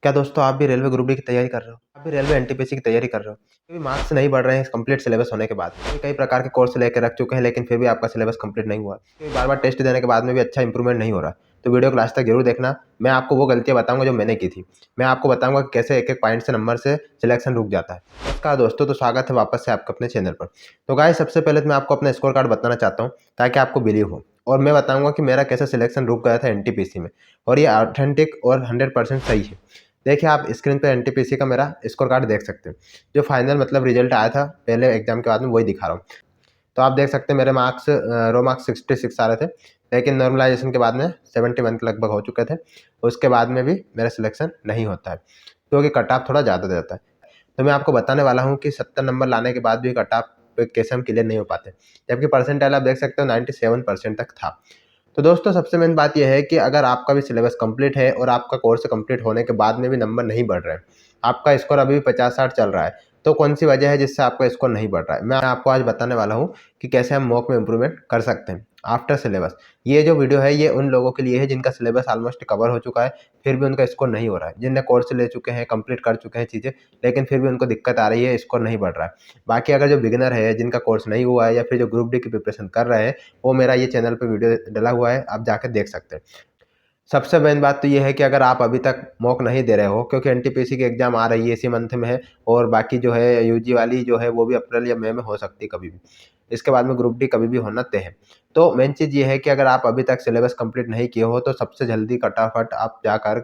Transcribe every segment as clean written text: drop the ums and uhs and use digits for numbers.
क्या दोस्तों आप भी रेलवे ग्रुप डी की तैयारी कर रहे हो? आप भी रेलवे एनटीपीसी की तैयारी कर रहे हो? क्योंकि मार्क्स नहीं बढ़ रहे हैं कंप्लीट सिलेबस होने के बाद। कई प्रकार के कोर्स लेके रख चुके हैं लेकिन फिर भी आपका सिलेबस कंप्लीट नहीं हुआ। क्योंकि बार-बार टेस्ट देने के बाद में भी अच्छा इंप्रूवमेंट नहीं हो रहा। तो वीडियो को लास्ट तक जरूर देखना। मैं आपको वो गलतियाँ बताऊँगा जो मैंने की थी। मैं आपको बताऊँगा कि कैसे एक-एक पॉइंट से नंबर से सिलेक्शन रुक जाता है। नमस्कार दोस्तों, तो स्वागत है वापस से आपका अपने चैनल पर। तो गाइस सबसे पहले तो मैं आपको अपना स्कोर कार्ड बताना चाहता हूँ ताकि आपको बिलीव हो। और मैं बताऊँगा कि मेरा कैसे सिलेक्शन रुक गया था एनटीपीसी में। और ये ऑथेंटिक और 100% सही है। देखिए आप स्क्रीन पे एनटीपीसी का मेरा स्कोर कार्ड देख सकते हैं। जो फाइनल मतलब रिजल्ट आया था पहले एग्जाम के बाद में वही दिखा रहा हूँ। तो आप देख सकते हैं मेरे मार्क्स रो मार्क्स 66 आ रहे थे, लेकिन नॉर्मलाइजेशन के बाद में 71 के लगभग हो चुके थे। उसके बाद में भी मेरा सिलेक्शन नहीं होता है क्योंकि कट ऑफ थोड़ा ज़्यादा देता है। तो मैं आपको बताने वाला हूँ कि 70 नंबर लाने के बाद भी कट ऑफ पे कैसे हम क्लियर नहीं हो पाते, जबकि परसेंटाइल आप देख सकते हो 97% तक था। तो दोस्तों सबसे मेन बात यह है कि अगर आपका भी सिलेबस कंप्लीट है और आपका कोर्स कंप्लीट होने के बाद में भी नंबर नहीं बढ़ रहे हैं, आपका स्कोर अभी भी 50-60 चल रहा है, तो कौन सी वजह है जिससे आपका स्कोर नहीं बढ़ रहा है। मैं आपको आज बताने वाला हूँ कि कैसे हम मॉक में इंप्रूवमेंट कर सकते हैं आफ्टर सिलेबस। ये जो वीडियो है ये उन लोगों के लिए है जिनका सिलेबस ऑलमोस्ट कवर हो चुका है, फिर भी उनका स्कोर नहीं हो रहा है। जिनने कोर्स ले चुके हैं, कंप्लीट कर चुके हैं चीज़ें, लेकिन फिर भी उनको दिक्कत आ रही है, स्कोर नहीं बढ़ रहा है। बाकी अगर जो बिगिनर है, जिनका कोर्स नहीं हुआ है या फिर जो ग्रुप डी की प्रिपरेशन कर रहे हैं, वो मेरा ये चैनल पे वीडियो डला हुआ है, आप जाकर देख सकते हैं। सबसे मेन बात तो ये है कि अगर आप अभी तक मॉक नहीं दे रहे हो, क्योंकि एनटीपीसी की एग्जाम आ रही है इसी मंथ में है, और बाकी जो है यूजी वाली जो है वो भी अप्रैल या मई में हो सकती है कभी भी। इसके बाद में ग्रुप डी कभी भी होना तय है। तो मेन चीज़ ये है कि अगर आप अभी तक सिलेबस कंप्लीट नहीं किए हो तो सबसे जल्दी फटाफट आप जाकर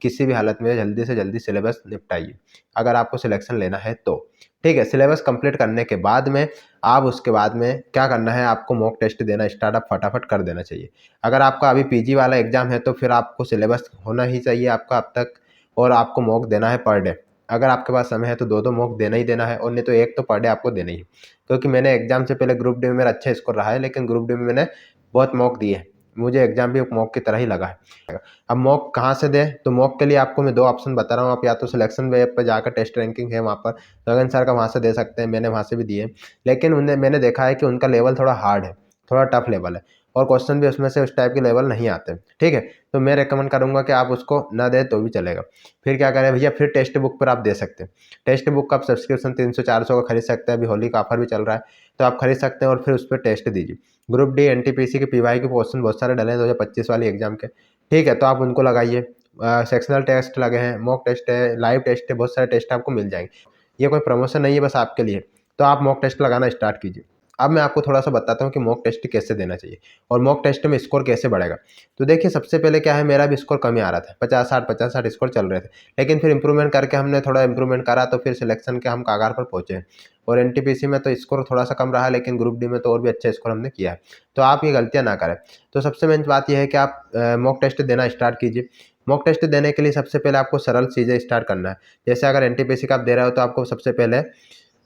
किसी भी हालत में जल्दी से जल्दी सिलेबस निपटाइए, अगर आपको सिलेक्शन लेना है तो। ठीक है, सिलेबस कंप्लीट करने के बाद में आप उसके बाद में क्या करना है, आपको मॉक टेस्ट देना स्टार्ट आप फटाफट कर देना चाहिए। अगर आपका अभी पीजी वाला एग्जाम है तो फिर आपको सिलेबस होना ही चाहिए आपका अब तक, और आपको मॉक देना है पर डे। अगर आपके पास समय है तो 2-2 मॉक देना ही देना है, और नहीं तो एक तो पर डे आपको देना ही है। क्योंकि मैंने एग्जाम से पहले ग्रुप डी में मेरा अच्छा स्कोर रहा है, लेकिन ग्रुप डी में मैंने बहुत मॉक दिए हैं। मुझे एग्जाम भी एक मॉक की तरह ही लगा है। अब मॉक कहाँ से दें, तो मॉक के लिए आपको मैं 2 ऑप्शन बता रहा हूँ। आप या तो सिलेक्शन वेब पर जाकर टेस्ट रैंकिंग है वहाँ पर, गगन सर का वहाँ से दे सकते हैं, मैंने वहाँ से भी दिए। लेकिन उन्हें मैंने देखा है कि उनका लेवल थोड़ा हार्ड है, थोड़ा टफ लेवल है, और क्वेश्चन भी उसमें से उस टाइप के लेवल नहीं आते। ठीक है, तो मैं रिकमेंड करूँगा कि आप उसको ना दें तो भी चलेगा। फिर क्या करें भैया, फिर टेक्स्ट बुक पर आप दे सकते हैं। टेक्स्ट बुक का आप सब्सक्रिप्शन 300-400 का खरीद सकते हैं, अभी होली का ऑफर भी चल रहा है, तो आप खरीद सकते हैं और फिर उस पर टेस्ट दीजिए। ग्रुप डी एनटीपीसी के पीवाई के क्वेश्चन बहुत सारे डले हैं 2025 वाली एग्जाम के। ठीक है, तो आप उनको लगाइए। सेक्शनल टेस्ट लगे हैं, मॉक टेस्ट है, लाइव टेस्ट है, बहुत सारे टेस्ट आपको मिल जाएंगे। ये कोई प्रमोशन नहीं है, बस आपके लिए। तो आप मॉक टेस्ट लगाना स्टार्ट कीजिए। अब मैं आपको थोड़ा सा बताता हूँ कि मॉक टेस्ट कैसे देना चाहिए और मॉक टेस्ट में स्कोर कैसे बढ़ेगा। तो देखिए सबसे पहले क्या है, मेरा भी स्कोर कम ही आ रहा था, 50-60 स्कोर चल रहे थे। लेकिन फिर इंप्रूवमेंट करके हमने थोड़ा इंप्रूवमेंट करा तो फिर सिलेक्शन के हम कागार पर पहुंचे। और एनटीपीसी में तो स्कोर थोड़ा सा कम रहा, लेकिन ग्रुप डी में तो और भी अच्छा स्कोर हमने किया है। तो आप ये गलतियाँ ना करें। तो सबसे मेन बात यह है कि आप मॉक टेस्ट देना स्टार्ट कीजिए। मॉक टेस्ट देने के लिए सबसे पहले आपको सरल चीज़ें स्टार्ट करना है। जैसे अगर एनटीपीसी का आप दे रहे हो तो आपको सबसे पहले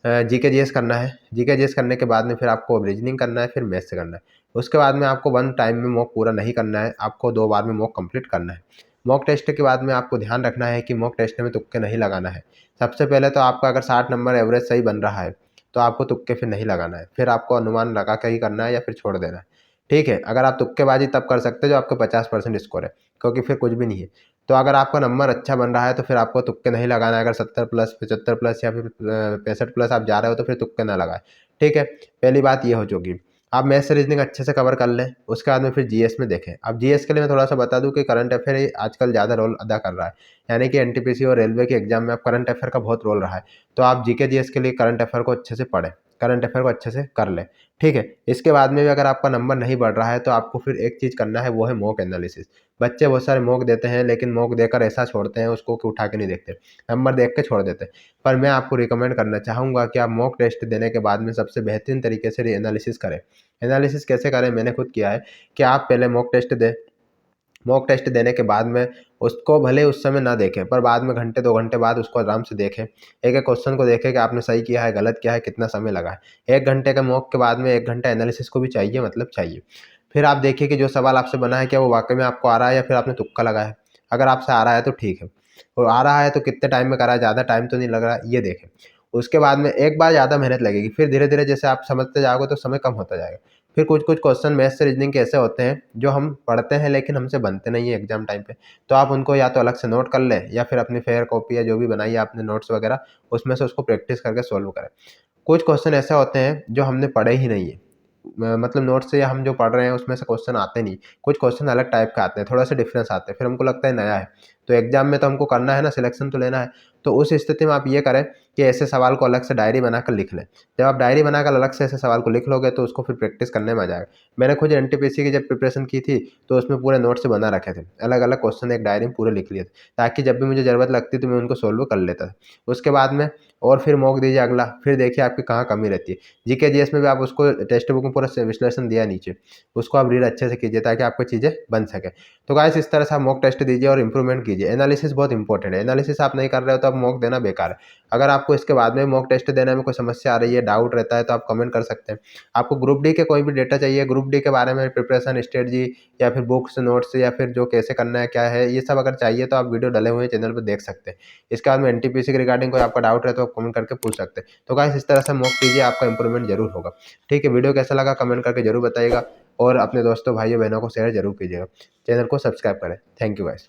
जीके जीएस करना है। जीके जीएस करने के बाद में फिर आपको रीजनिंग करना है, फिर मैथ्स से करना है। उसके बाद में आपको वन टाइम में मॉक पूरा नहीं करना है, आपको 2 बार में मॉक कंप्लीट करना है। मॉक टेस्ट के बाद में आपको ध्यान रखना है कि मॉक टेस्ट में तुक्के नहीं लगाना है। सबसे पहले तो आपका अगर 60 नंबर एवरेज सही बन रहा है तो आपको तुक्के फिर नहीं लगाना है, फिर आपको अनुमान लगा के ही करना है या फिर छोड़ देना है। ठीक है, अगर आप तुक्केबाजी तब कर सकते हो जब आपका 50% स्कोर है, क्योंकि फिर कुछ भी नहीं है। तो अगर आपका नंबर अच्छा बन रहा है तो फिर आपको तुक्के नहीं लगाना है। अगर 70 प्लस, 75 प्लस या फिर 65 प्लस आप जा रहे हो तो फिर तुक्के ना लगाएं। ठीक है, पहली बात ये हो चुकी। आप मैथ्स रीजनिंग अच्छे से कवर कर लें, उसके बाद में फिर जीएस में देखें। अब जीएस के लिए मैं थोड़ा सा बता दूं कि करंट अफेयर ही आजकल ज़्यादा रोल अदा कर रहा है। यानी कि एनटीपीसी और रेलवे के एग्जाम में अब करंट अफेयर का बहुत रोल रहा है। तो आप जीके जीएस के लिए करंट अफेयर को अच्छे से पढ़ें, करंट अफेयर को अच्छे से कर लें। ठीक है, इसके बाद में भी अगर आपका नंबर नहीं बढ़ रहा है तो आपको फिर एक चीज़ करना है, वो है मॉक एनालिसिस। बच्चे बहुत सारे मॉक देते हैं लेकिन मॉक देकर ऐसा छोड़ते हैं उसको कि उठा के नहीं देखते, नंबर देख के छोड़ देते हैं। पर मैं आपको रिकमेंड करना चाहूँगा कि आप मॉक टेस्ट देने के बाद में सबसे बेहतरीन तरीके से एनालिसिस करें। एनालिसिस कैसे करें, मैंने खुद किया है कि आप पहले मॉक टेस्ट दें। मॉक टेस्ट देने के बाद में उसको भले उस समय ना देखें, पर बाद में घंटे 2 घंटे बाद उसको आराम से देखें। एक-एक क्वेश्चन को देखें कि आपने सही किया है, गलत किया है, कितना समय लगा है। 1 घंटे के मॉक के बाद में 1 घंटा एनालिसिस को भी चाहिए, मतलब चाहिए। फिर आप देखिए कि जो सवाल आपसे बना है क्या वो वाक़ई में आपको आ रहा है या फिर आपने तुक्का लगाया है। अगर आपसे आ रहा है तो ठीक है, और आ रहा है तो कितने टाइम में करा है, ज़्यादा टाइम तो नहीं लग रहा, ये देखें। उसके बाद में एक बार ज़्यादा मेहनत लगेगी, फिर धीरे-धीरे जैसे आप समझते जाओगे तो समय कम होता जाएगा। फिर कुछ क्वेश्चन मैथ्स से रीजनिंग के ऐसे होते हैं जो हम पढ़ते हैं लेकिन हमसे बनते नहीं है एग्जाम टाइम पे, तो आप उनको या तो अलग से नोट कर लें या फिर अपनी फेयर कॉपी या जो भी बनाई है आपने नोट्स वगैरह, उसमें से उसको प्रैक्टिस करके सॉल्व करें। कुछ क्वेश्चन ऐसे होते हैं जो हमने पढ़े ही नहीं है, मतलब नोट्स से या हम जो पढ़ रहे हैं उसमें से क्वेश्चन आते नहीं, कुछ क्वेश्चन अलग टाइप के आते हैं, थोड़ा सा डिफरेंस आते हैं, फिर हमको लगता है नया है। तो एग्जाम में तो हमको करना है ना, सिलेक्शन तो लेना है। तो उस स्थिति में आप ये करें कि ऐसे सवाल को अलग से डायरी बनाकर लिख लें। जब आप डायरी बनाकर अलग से ऐसे सवाल को लिख लोगे तो उसको फिर प्रैक्टिस करने में आ जाएगा। मैंने खुद एनटीपीसी की जब प्रिपरेशन की थी तो उसमें पूरे नोट्स बना रखे थे, अलग अलग क्वेश्चन एक डायरी में पूरे लिख लिए थे, ताकि जब भी मुझे ज़रूरत लगती तो मैं उनको सोल्व कर लेता था। उसके बाद में और फिर मॉक दीजिए अगला, फिर देखिए आपकी कहाँ कमी रहती है। जीके जीएस में भी आप उसको टेक्स्ट बुक में पूरा विश्लेषण दिया नीचे, उसको आप रीड अच्छे से कीजिए ताकि आपको चीज़ें बन सके। तो गाइस इस तरह से आप मॉक टेस्ट दीजिए और इंप्रूवमेंट कीजिए। एनालिसिस बहुत इंपॉर्टेंट है, एनालिसिस आप नहीं कर रहे हो तो आप मॉक देना बेकार है। अगर आपको इसके बाद में मॉक टेस्ट देने में कोई समस्या आ रही है, डाउट रहता है, तो आप कमेंट कर सकते हैं। आपको ग्रुप डी के कोई भी डेटा चाहिए, ग्रुप डी के बारे में प्रिपरेशन स्ट्रेटजी या फिर बुक्स नोट्स या फिर जो कैसे करना है क्या है, ये सब अगर चाहिए तो आप वीडियो डले हुए चैनल पर देख सकते हैं। इसके बाद में एनटीपीसी के रिगार्डिंग कोई आपका डाउट है तो आप कमेंट करके पूछ सकते हैं। तो गाइस इस तरह से मॉक कीजिए, आपका इंप्रूवमेंट जरूर होगा। ठीक है, वीडियो कैसा लगा कमेंट करके जरूर बताइएगा और अपने दोस्तों भाइयों बहनों को शेयर जरूर कीजिएगा। चैनल को सब्सक्राइब करें। Thank you guys.